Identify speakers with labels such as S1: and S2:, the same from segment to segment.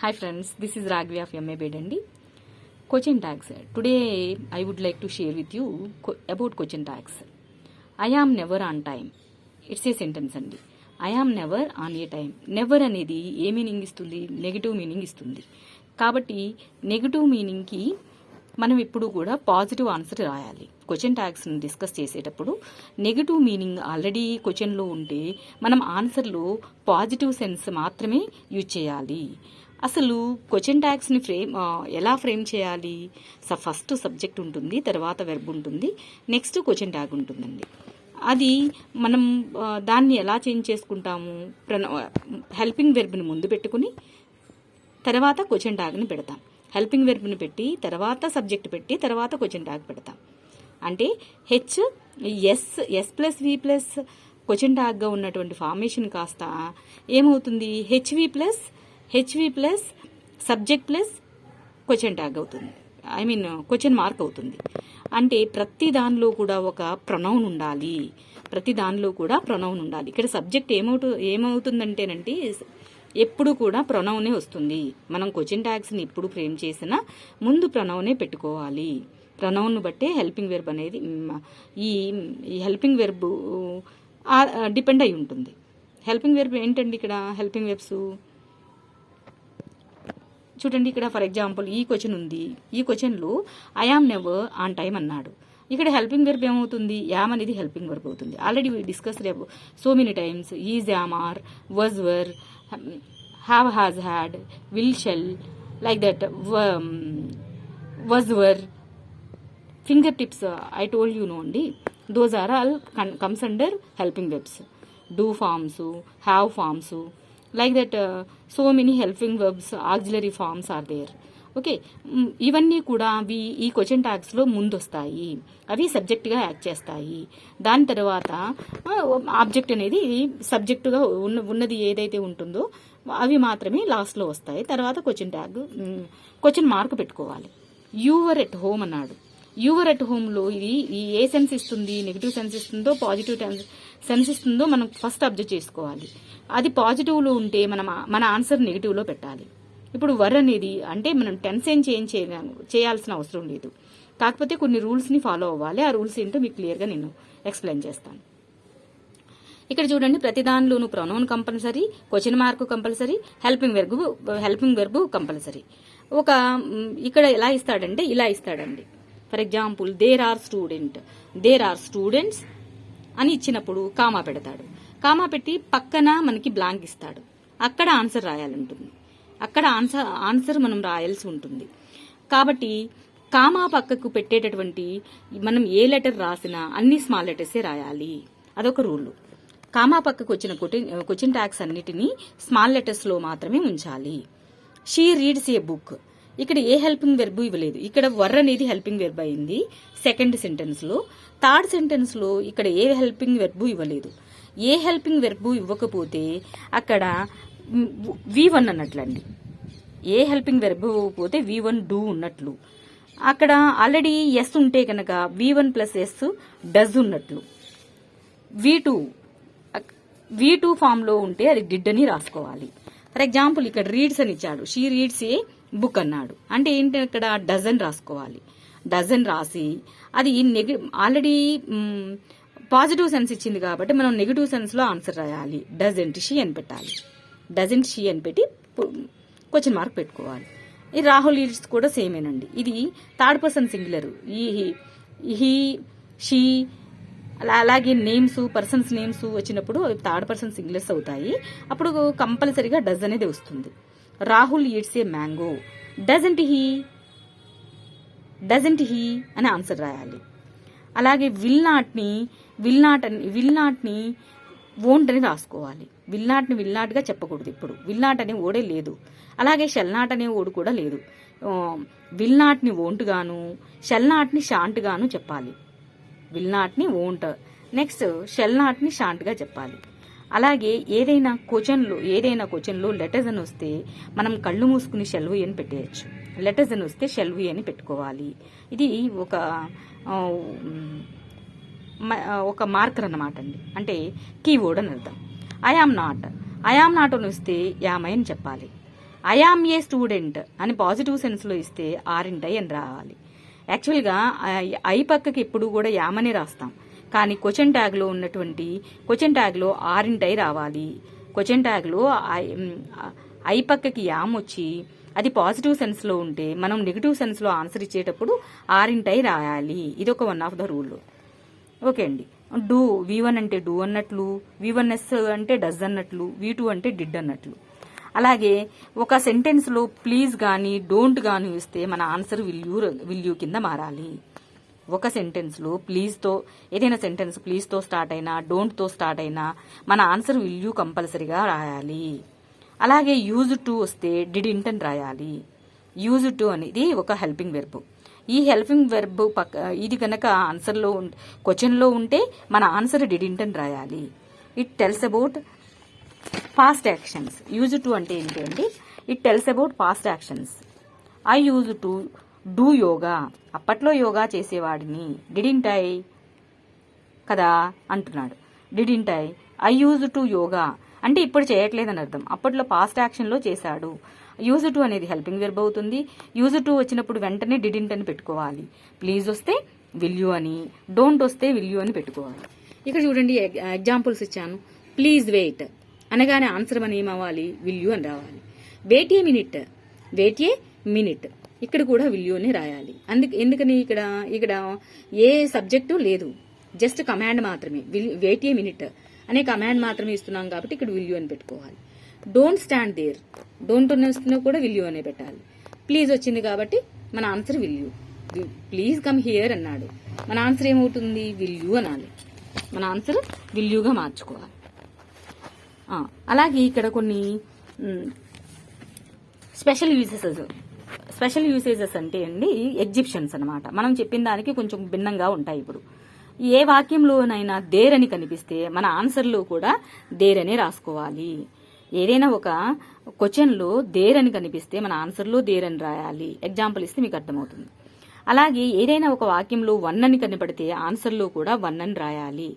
S1: Hi friends, this is Ragvi of MA Bedandi. Question tags. Today I would like to share with you about question tags. I am never on time. It's a sentence andi. I am never on a time. Never అనేది a meaning ఇస్తుంది? Negative meaning ఇస్తుంది. కాబట్టి negative మీనింగ్కి మనం ఇప్పుడు కూడా positive answer రాయాలి. Question ట్యాగ్స్ని discuss చేసేటప్పుడు negative meaning already క్వశ్చన్లో ఉంటే మనం ఆన్సర్లో పాజిటివ్ సెన్స్ మాత్రమే యూజ్ చేయాలి. అసలు క్వశ్చన్ ట్యాగ్స్ని ఎలా ఫ్రేమ్ చేయాలి? ఫస్ట్ సబ్జెక్ట్ ఉంటుంది, తర్వాత వెర్బ్ ఉంటుంది, నెక్స్ట్ క్వశ్చన్ ట్యాగ్ ఉంటుందండి. అది మనం దాన్ని ఎలా చేంజ్ చేసుకుంటాము? హెల్పింగ్ వెర్బ్ని ముందు పెట్టుకుని తర్వాత క్వశ్చన్ ట్యాగ్ని పెడతాం. హెల్పింగ్ వెర్బ్ని పెట్టి తర్వాత సబ్జెక్ట్ పెట్టి తర్వాత క్వశ్చన్ ట్యాగ్ పెడతాం. అంటే S plus V plus question ట్యాగ్గా ఉన్నటువంటి ఫార్మేషన్ కాస్త ఏమవుతుంది? HV plus subject plus question tag అవుతుంది. క్వశ్చన్ మార్క్ అవుతుంది. అంటే ప్రతి దానిలో కూడా ఒక ప్రొనౌన్ ఉండాలి. ఇక్కడ సబ్జెక్ట్ ఏమవుతుందంటేనంటే ఎప్పుడు కూడా ప్రొనౌనే వస్తుంది. మనం క్వశ్చన్ ట్యాగ్స్ని ఎప్పుడు ఫ్రేమ్ చేసినా ముందు ప్రొనౌనే పెట్టుకోవాలి. ప్రొనౌన్ బట్టే హెల్పింగ్ వెర్బ్ అనేది ఈ హెల్పింగ్ వెర్బ్ డిపెండ్ అయి ఉంటుంది. హెల్పింగ్ వెర్బ్ ఏంటండి? ఇక్కడ హెల్పింగ్ వెర్బ్స్ చూడండి. ఇక్కడ ఫర్ ఎగ్జాంపుల్ ఈ క్వశ్చన్ ఉంది. ఈ క్వశ్చన్లో I am never on time అన్నాడు. ఇక్కడ హెల్పింగ్ వెర్బ్ ఏమవుతుంది? యామ్ అనేది హెల్పింగ్ వెర్బ్ అవుతుంది. Already discuss so many times. Is, am, are, was, were, have, has, had, will, shall, like that, was, were, finger tips I told you no అండి. Those are all comes under helping verbs. Do forms, have forms, like that so many helping verbs, auxiliary forms are there. Okay, ఇవన్నీ కూడా ఈ question ట్యాగ్స్లో ముందు వస్తాయి. అవి సబ్జెక్ట్గా act చేస్తాయి. దాని తర్వాత ఆబ్జెక్ట్ అనేది సబ్జెక్టుగా ఉన్నది ఏదైతే ఉంటుందో అవి మాత్రమే లాస్ట్లో వస్తాయి. తర్వాత క్వశ్చన్ మార్క్ పెట్టుకోవాలి. యువర్ ఎట్ హోమ్ అన్నాడు. యువర్ ఎట్ హోమ్లో ఇది ఏ సెన్స్ ఇస్తుంది? నెగిటివ్ సెన్స్ ఇస్తుందో పాజిటివ్ సెన్స్ ఇస్తుందో మనం ఫస్ట్ అబ్జర్వ్ చేసుకోవాలి. అది పాజిటివ్లో ఉంటే మన ఆన్సర్ నెగిటివ్లో పెట్టాలి. ఇప్పుడు వర్ అనేది అంటే మనం టెన్స్ ఏం చేయాల్సిన అవసరం లేదు. కాకపోతే కొన్ని రూల్స్ని ఫాలో అవ్వాలి. ఆ రూల్స్ ఏంటో మీకు క్లియర్గా నేను ఎక్స్ప్లెయిన్ చేస్తాను. ఇక్కడ చూడండి, ప్రతి దానిలోనూ pronoun compulsory, question mark compulsory, helping verb compulsory. ఇక్కడ ఎలా ఇస్తాడంటే ఇలా ఇస్తాడండి. For example there are students అని ఇచ్చినప్పుడు కామా పెడతాడు. కామా పెట్టి పక్కన మనకి బ్లాంక్ ఇస్తాడు. అక్కడ ఆన్సర్ రాయాలంటుంది. అక్కడ ఆన్సర్ మనం రాయాల్సి ఉంటుంది. కాబట్టి కామా పక్కకు పెట్టేటటువంటి మనం ఏ లెటర్ రాసినా అన్ని స్మాల్ లెటర్సే రాయాలి. అదొక రూల్. కామా పక్కకు వచ్చిన క్వశ్చన్ ట్యాగ్స్ అన్నిటినీ స్మాల్ లెటర్స్లో మాత్రమే ఉంచాలి. She reads a book. ఇక్కడ ఏ హెల్పింగ్ వెర్బ్ ఇవ్వలేదు. ఇక్కడ వర్ అనేది హెల్పింగ్ వెర్బ్ అయింది సెకండ్ సెంటెన్స్లో. థర్డ్ సెంటెన్స్లో ఇక్కడ ఏ హెల్పింగ్ వెర్బ్ ఇవ్వలేదు. ఏ హెల్పింగ్ వెర్బ్ ఇవ్వకపోతే అక్కడ V1 అన్నట్లండి. ఏ హెల్పింగ్ వెర్బ్ ఇవ్వకపోతే V1 డూ ఉన్నట్లు. అక్కడ ఆల్రెడీ ఎస్ ఉంటే కనుక V1 ప్లస్ ఎస్ డస్ ఉన్నట్లు. V2 ఫామ్లో ఉంటే అది డిడ్ అని రాసుకోవాలి. ఫర్ ఎగ్జాంపుల్ ఇక్కడ రీడ్స్ అని ఇచ్చాడు. షీ రీడ్స్ ఏ బుక్ అన్నాడు. అంటే ఏంటి? అక్కడ డజన్ రాసుకోవాలి. డజన్ రాసి అది ఆల్రెడీ పాజిటివ్ సెన్స్ ఇచ్చింది కాబట్టి మనం నెగిటివ్ సెన్స్లో ఆన్సర్ రాయాలి. డజంట్ షీ అని పెట్టి క్వశ్చన్ మార్క్ పెట్టుకోవాలి. ఈ రాహుల్ ఈడ్స్ కూడా సేమేనండి. ఇది third person singular. He, she, అలాగే నేమ్స్, పర్సన్స్ నేమ్స్ వచ్చినప్పుడు థర్డ్ పర్సన్ సింగులర్స్ అవుతాయి. అప్పుడు కంపల్సరీగా డజ్ అనేది వస్తుంది. Rahul eats A mango. Doesn't he అని ఆన్సర్ రాయాలి. అలాగే విల్ నాట్ని వోంట్ అని రాసుకోవాలి. విల్ నాట్గా చెప్పకూడదు. ఇప్పుడు విల్ నాట్ అనే ఓడే లేదు. అలాగే షెల్ నాట్ అనే ఓడు కూడా లేదు. విల్ నాట్ని వోంట్ గాను, షెల్ నాట్ని షాంట్ గాను చెప్పాలి. విల్ నాట్ని వోంట్, నెక్స్ట్ షెల్ నాట్ని షాంట్గా చెప్పాలి. అలాగే ఏదైనా క్వశ్చన్లో లెటర్స్ అని వస్తే మనం కళ్ళు మూసుకుని షెల్వి అని పెట్టేయచ్చు. లెటర్స్ అని వస్తే షెల్వి అని పెట్టుకోవాలి. ఇది ఒక మార్కర్ అన్నమాట అండి. అంటే కీవర్డ్ అని అర్థం. ఐ ఆమ్ నాట్ అని వస్తే యామ్ అని చెప్పాలి. ఐ ఆమ్ ఏ స్టూడెంట్ అని పాజిటివ్ సెన్స్లో ఇస్తే ఆరింట్ ఐ అని రావాలి. యాక్చువల్గా ఐ పక్కకి ఎప్పుడు కూడా యామనే రాస్తాం, కానీ క్వశ్చన్ ట్యాగ్లో ఉన్నటువంటి క్వశ్చన్ ట్యాగ్లో ఆరింట్ ఐ రావాలి. క్వశ్చన్ ట్యాగ్లో ఐ పక్కకి యామ్ వచ్చి అది పాజిటివ్ సెన్స్లో ఉంటే మనం నెగిటివ్ సెన్స్లో ఆన్సర్ ఇచ్చేటప్పుడు ఆరింట్ ఐ రాయాలి. ఇది ఒక one of the rule. Okay అండి. డూ V1 అంటే డూ అన్నట్లు, V1S అంటే డజ్ అన్నట్లు, V2 అంటే డిడ్ అన్నట్లు. అలాగే ఒక సెంటెన్స్లో ప్లీజ్ కానీ డోంట్ కానీ ఇస్తే మన ఆన్సర్ విల్ యూ కింద మారాలి. ఒక సెంటెన్స్లో ప్లీజ్తో ఏదైనా సెంటెన్స్ ప్లీజ్తో స్టార్ట్ అయినా డోంట్తో స్టార్ట్ అయినా మన ఆన్సర్ విల్ యూ కంపల్సరీగా రాయాలి. అలాగే యూజ్ టు వస్తే డిడింట్ అని రాయాలి. యూజ్ టు అనేది ఒక హెల్పింగ్ వెర్బ్. ఈ హెల్పింగ్ వెర్బ్ ఇది కనుక ఆన్సర్లో క్వశ్చన్లో ఉంటే మన ఆన్సర్ డిడింట్ అని రాయాలి. It tells about past actions. Use to అంటే ఏంటి అంటే it tells about past actions. I use to do yoga. అప్పట్లో యోగా చేసేవాడిని. డిడింట్ ఐ కదా అంటున్నాడు. Didn't I use to yoga అంటే ఇప్పుడు చేయట్లేదని అర్థం. అప్పట్లో పాస్ట్ యాక్షన్లో చేశాడు. యూజ్ టు అనేది హెల్పింగ్ వెర్బ్ అవుతుంది. యూజ్ టు వచ్చినప్పుడు వెంటనే డిడింట్ అని పెట్టుకోవాలి. ప్లీజ్ వస్తే విల్ యూ అని, డోంట్ వస్తే విల్ యూ అని పెట్టుకోవాలి. ఇక్కడ చూడండి ఎగ్జాంపుల్స్ ఇచ్చాను. ప్లీజ్ వెయిట్ అనగానే ఆన్సర్ మనం ఏమవ్వాలి? విల్ యూ అని రావాలి. Wait a minute, wait a minute ఇక్కడ కూడా విల్ యూ అని రాయాలి. ఎందుకని ఇక్కడ ఏ సబ్జెక్టు లేదు, జస్ట్ కమాండ్ మాత్రమే. వెయిట్ ఏ మినిట్ అనే కమాండ్ మాత్రమే ఇస్తున్నాం కాబట్టి ఇక్కడ విల్ యూ అని పెట్టుకోవాలి. డోంట్ స్టాండ్ దేర్, డోంట్ వస్తున్నా కూడా విల్ యూ అనే పెట్టాలి. ప్లీజ్ వచ్చింది కాబట్టి మన answer will you. Please come here అన్నాడు, మన ఆన్సర్ ఏమవుతుంది? విల్ యూ అనాలి. మన ఆన్సర్ విల్ యూగా మార్చుకోవాలి. అలాగే ఇక్కడ కొన్ని స్పెషల్ యూసేజెస్ అంటే అండి ఎగ్జిబిషన్స్ అనమాట. మనం చెప్పిన దానికి కొంచెం భిన్నంగా ఉంటాయి. ఇప్పుడు ఏ వాక్యంలోనైనా దేర్ అని కనిపిస్తే మన ఆన్సర్లో కూడా దేర్ అనే రాసుకోవాలి. ఏదైనా ఒక క్వశ్చన్లో దేర్ అని కనిపిస్తే మన ఆన్సర్లో దేర్ అని రాయాలి. ఎగ్జాంపుల్ ఇస్తే మీకు అర్థమవుతుంది. అలాగే ఏదైనా ఒక వాక్యంలో వన్ అని కనపడితే ఆన్సర్లో కూడా వన్ అని రాయాలి.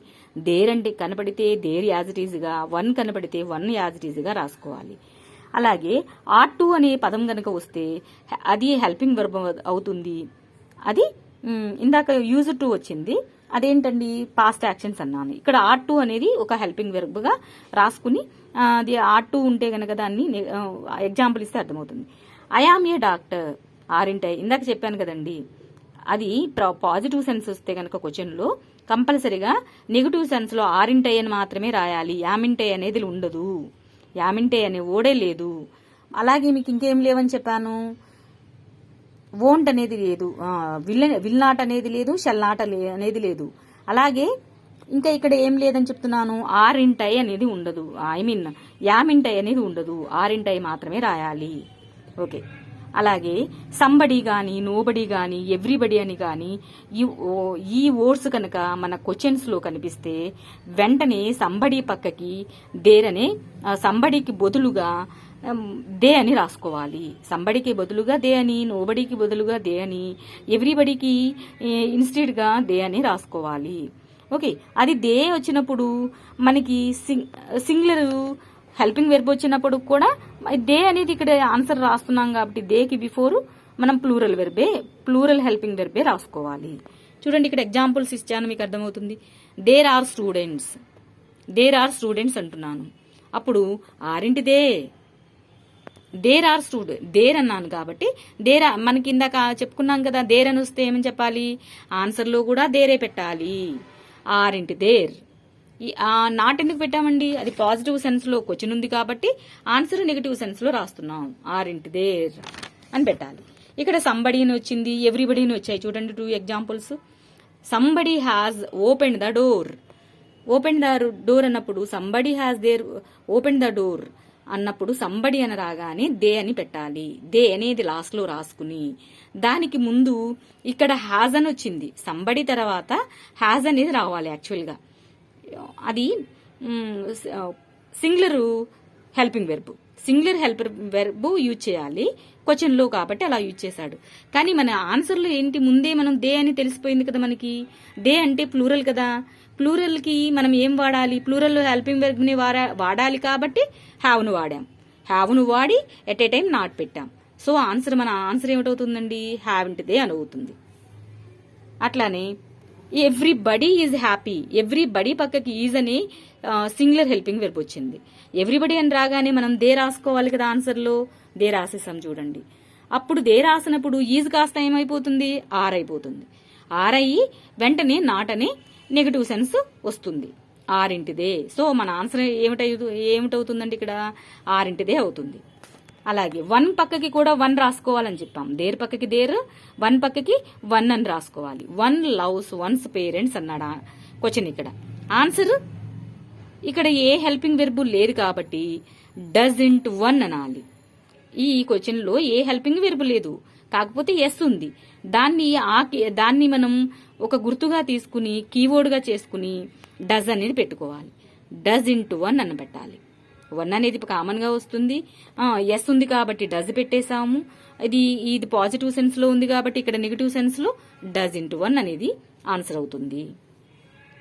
S1: దేర్ అంటే కనపడితే దేర్ యాజ్ ఇట్ ఈజ్గా, వన్ కనపడితే వన్ యాజ్ ఇట్ ఈజ్గా రాసుకోవాలి. అలాగే ఆట్ టు అనే పదం కనుక వస్తే అది హెల్పింగ్ వర్బ్ అవుతుంది. అది ఇందాక యూజ్ టు వచ్చింది, అదేంటండి పాస్ట్ యాక్షన్స్ అన్నాను. ఇక్కడ ఆట్ టు అనేది ఒక హెల్పింగ్ వెర్బ్గా రాసుకుని అది ఆట్ టు ఉంటే కనుక దాన్ని ఎగ్జాంపుల్ ఇస్తే అర్థమవుతుంది. ఐ ఆమ్ ఏ డాక్టర్ ఆరింటై ఇందాక చెప్పాను కదండి. అది పాజిటివ్ సెన్స్ వస్తే కనుక క్వశ్చన్లో కంపల్సరీగా నెగిటివ్ సెన్స్లో ఆరింటై అని మాత్రమే రాయాలి. యామింటై అనేది ఉండదు. యామింటై అనే ఓడే లేదు. అలాగే మీకు ఇంకేం లేవని చెప్పాను. వోంట్ అనేది లేదు, విల్ నాట్ అనేది లేదు, షెల్ నాట్ అనేది లేదు. అలాగే ఇంకా ఇక్కడ ఏం లేదని చెప్తున్నాను. ఆరింటై అనేది ఉండదు. యామింటై అనేది ఉండదు. ఆరింటై మాత్రమే రాయాలి. ఓకే. అలాగే సంబడి కానీ, నోబడి కానీ, ఎవ్రీబడి అని కానీ ఈ వర్డ్స్ కనుక మన క్వశ్చన్స్లో కనిపిస్తే వెంటనే సంబడి పక్కకి దేర్ అనే సంబడికి బదులుగా దే అని రాసుకోవాలి. సంబడికి బదులుగా దే అని, నోబడికి బదులుగా దే అని, ఎవ్రీబడికి ఇన్స్టెడ్గా దే అని రాసుకోవాలి. ఓకే. అది దే వచ్చినప్పుడు మనకి సింగులర్ హెల్పింగ్ వెర్బ్ వచ్చినప్పుడు కూడా దే అనేది ఇక్కడ ఆన్సర్ రాస్తున్నాం కాబట్టి దేకి బిఫోర్ మనం ప్లూరల్ హెల్పింగ్ వెర్బే రాసుకోవాలి. చూడండి ఇక్కడ ఎగ్జాంపుల్స్ ఇచ్చాను, మీకు అర్థమవుతుంది. దేర్ ఆర్ స్టూడెంట్స్ అంటున్నాను. అప్పుడు ఆరింటిదే దేర్ ఆర్ స్టూడెంట్, దేర్ అన్నాను కాబట్టి మనకి ఇందాక చెప్పుకున్నాం కదా, దేర్ అని వస్తే ఏమని చెప్పాలి? ఆన్సర్లో కూడా దేరే పెట్టాలి. ఆరింటి దేర్. నాట్ ఎందుకు పెట్టామండి? అది పాజిటివ్ సెన్స్లో క్వశ్చన్ ఉంది కాబట్టి ఆన్సర్ నెగిటివ్ సెన్స్లో రాస్తున్నాం. ఆరింటి దేర్ అని పెట్టాలి. ఇక్కడ సంబడీని వచ్చింది, ఎవ్రీబడీని వచ్చాయి. చూడండి 2 examples. Somebody has open the door. Open the door అన్నప్పుడు somebody has open the door అన్నప్పుడు సంబడి అని రాగానే దే అని పెట్టాలి. దే అనేది లాస్ట్లో రాసుకుని దానికి ముందు ఇక్కడ హ్యాజ్ అని వచ్చింది. సంబడి తర్వాత హ్యాజ్ అనేది రావాలి. యాక్చువల్గా అది సింగులర్ హెల్పింగ్ వెర్బ్ యూజ్ చేయాలి క్వశ్చన్లో కాబట్టి అలా యూజ్ చేశాడు. కానీ మన ఆన్సర్లో ఏంటి? ముందే మనం దే అని తెలిసిపోయింది కదా మనకి. దే అంటే ప్లూరల్ కదా. ప్లూరల్కి మనం ఏం వాడాలి? ప్లూరల్ హెల్పింగ్ వెర్బ్ని వాడాలి కాబట్టి హ్యావ్ను వాడాం. హ్యావ్ను వాడి ఎట్ ఏ టైం నాట్ పెట్టాం. సో మన ఆన్సర్ ఏమిటవుతుందండి? హ్యావింట్దే అని అవుతుంది. అట్లానే ఎవ్రీబడి ఈజ్ హ్యాపీ. ఎవ్రీబడి పక్కకి ఈజ్ అని సింగులర్ హెల్పింగ్ వెర్బ్ వచ్చింది. ఎవ్రీబడి అని రాగానే మనం దే రాసుకోవాలి కదా ఆన్సర్లో. దే రాసేసాం చూడండి. అప్పుడు దే రాసినప్పుడు ఈజ్ కాస్త ఏమైపోతుంది? ఆర్ అయిపోతుంది. ఆర్ అయ్యి వెంటనే నాట్ అనే నెగటివ్ సెన్స్ వస్తుంది. ఆరింటిదే. సో మన ఆన్సర్ ఏమిటవుతుందండి ఇక్కడ? ఆరింటిదే అవుతుంది. అలాగే వన్ పక్కకి కూడా వన్ రాసుకోవాలని చెప్పాం. దేర్ పక్కకి దేర్, వన్ పక్కకి వన్ అని రాసుకోవాలి. వన్ లవ్స్ వన్స్ పేరెంట్స్ అన్నాడా క్వశ్చన్. ఇక్కడ ఆన్సర్ ఇక్కడ ఏ హెల్పింగ్ వెర్బ్ లేదు కాబట్టి డజంట్ వన్ అనాలి. ఈ క్వశ్చన్ లో ఏ హెల్పింగ్ వెర్బ్ లేదు, కాకపోతే ఎస్ ఉంది. దాన్ని మనం ఒక గుర్తుగా తీసుకుని కీవర్డ్ గా చేసుకుని డజ్ అనేది పెట్టుకోవాలి. డజంట్ వన్ అని పెట్టాలి. వన్ అనేది కామన్ గా వస్తుంది. ఎస్ ఉంది కాబట్టి డజ్ పెట్టేశాము. ఇది పాజిటివ్ సెన్స్ లో ఉంది కాబట్టి ఇక్కడ నెగిటివ్ సెన్స్ లో డజంట్ వన్ అనేది ఆన్సర్ అవుతుంది.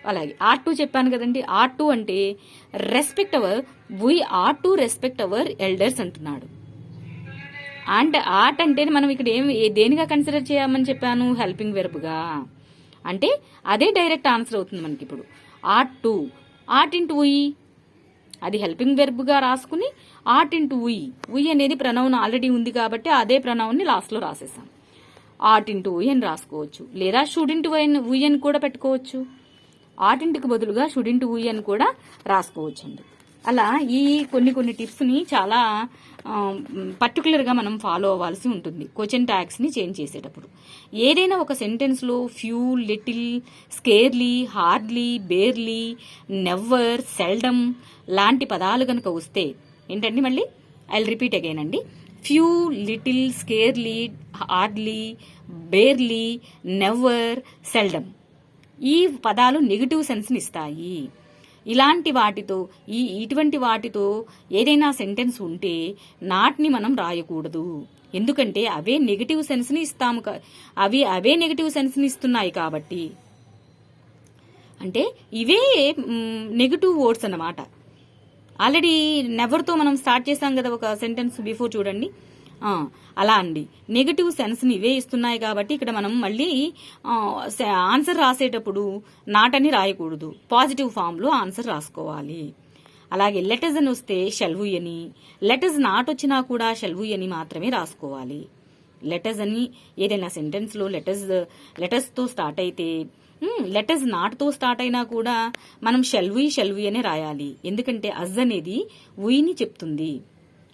S1: అలాగే ఆర్ టు చెప్పాను కదండి. ఆర్ టు అంటే respect our, we are to respect our elders అంటున్నాడు. అండ్ ఆర్ట్ అంటే మనం ఇక్కడ దేనిగా కన్సిడర్ చేయమని చెప్పాను? హెల్పింగ్ వెర్బ్ గా. అంటే అదే డైరెక్ట్ ఆన్సర్ అవుతుంది మనకి. ఇప్పుడు ఆర్ట్ టు, ఆర్ట్ ఇంటూ ఉయ్, అది హెల్పింగ్ వెర్బ్ గా రాసుకుని ఆర్ట్ ఇంటూ ఉయ్. ఉయ్ అనేది ప్రనౌన్ ఆల్రెడీ ఉంది కాబట్టి అదే ప్రనౌన్ ని లాస్ట్ లో రాసేసాం. ఆర్ట్ ఇంటూ ఉయ్ అని రాసుకోవచ్చు, లేదా షుడ్ ఇంటూ ఉయ్ అని కూడా పెట్టుకోవచ్చు. ఆర్ట్ ఇంటికి బదులుగా షుడ్ ఇంటూ ఉయ్ అని కూడా రాసుకోవచ్చు అండి. అలా ఈ కొన్ని టిప్స్ ని చాలా పర్టికులర్ గా మనం ఫాలో అవ్వాల్సి ఉంటుంది క్వశ్చన్ ట్యాగ్స్ ని చేంజ్ చేసేటప్పుడు. ఏదైనా ఒక సెంటెన్స్ లో few, little, scarcely, hardly, barely, never, seldom లాంటి పదాలు కనుక వస్తే ఏంటండి, మళ్ళీ ఐ రిపీట్ అగైన్ అండి. Few, little, scarcely, hardly, barely, never, seldom ఈ పదాలు నెగిటివ్ సెన్స్ ని ఇస్తాయి. ఇటువంటి వాటితో ఏదైనా సెంటెన్స్ ఉంటే నాట్ని మనం రాయకూడదు. ఎందుకంటే అవే నెగిటివ్ సెన్స్ ని ఇస్తాము. అవే నెగిటివ్ సెన్స్ ని ఇస్తున్నాయి కాబట్టి. అంటే ఇవే నెగిటివ్ వర్డ్స్ అన్నమాట. ఆల్రెడీ నెవర్ తో మనం స్టార్ట్ చేసాం కదా ఒక సెంటెన్స్ బిఫోర్, చూడండి. అలా అండి, నెగటివ్ సెన్స్ ని ఇవే ఇస్తున్నాయి కాబట్టి ఇక్కడ మనం మళ్ళీ ఆన్సర్ రాసేటప్పుడు నాట్ అని రాయకూడదు, పాజిటివ్ ఫామ్ లో ఆన్సర్ రాసుకోవాలి. అలాగే లెటర్స్ అని వస్తే షెల్వు అని, లెటర్స్ నాట్ వచ్చినా కూడా షెల్వు అని మాత్రమే రాసుకోవాలి. లెటర్స్ అని ఏదైనా సెంటెన్స్ లో లెటర్స్ తో స్టార్ట్ అయితే, లెటర్స్ నాట్ తో స్టార్ట్ అయినా కూడా మనం షెల్వి అనే రాయాలి. ఎందుకంటే అజ్ అనేది ఉయిని చెప్తుంది.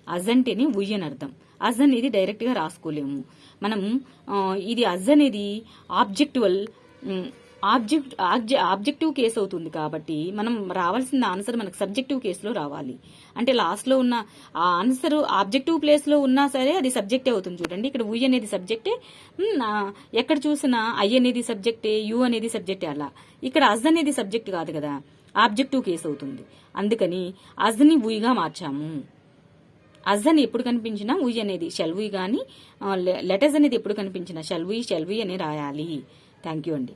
S1: అజ్ అంటేనే ఉయ్ అని అర్థం. అజ్ అనేది డైరెక్ట్ గా రాసుకోలేము మనం. ఇది అజ్ అనేది ఆబ్జెక్టివ్ కేసు అవుతుంది కాబట్టి మనం రావాల్సిన ఆన్సర్ మనకు సబ్జెక్టివ్ కేసులో రావాలి. అంటే లాస్ట్ లో ఉన్న ఆ ఆన్సర్ ఆబ్జెక్టివ్ ప్లేస్ లో ఉన్నా సరే అది సబ్జెక్టే అవుతుంది. చూడండి, ఇక్కడ ఉయ్ అనేది సబ్జెక్టే, ఎక్కడ చూసినా ఐ అనేది సబ్జెక్టే, యు అనేది సబ్జెక్టే. అలా ఇక్కడ అజ్ అనేది సబ్జెక్ట్ కాదు కదా, ఆబ్జెక్టివ్ కేసు అవుతుంది. అందుకని అజ్ ని ఉయ్గా మార్చాము. అజ్ అని ఎప్పుడు కనిపించినా ఉయ్ అనేది షెల్వి గాని, లెటర్స్ అనేది ఎప్పుడు కనిపించినా షెల్వి అనే రాయాలి. థ్యాంక్ యూ అండి.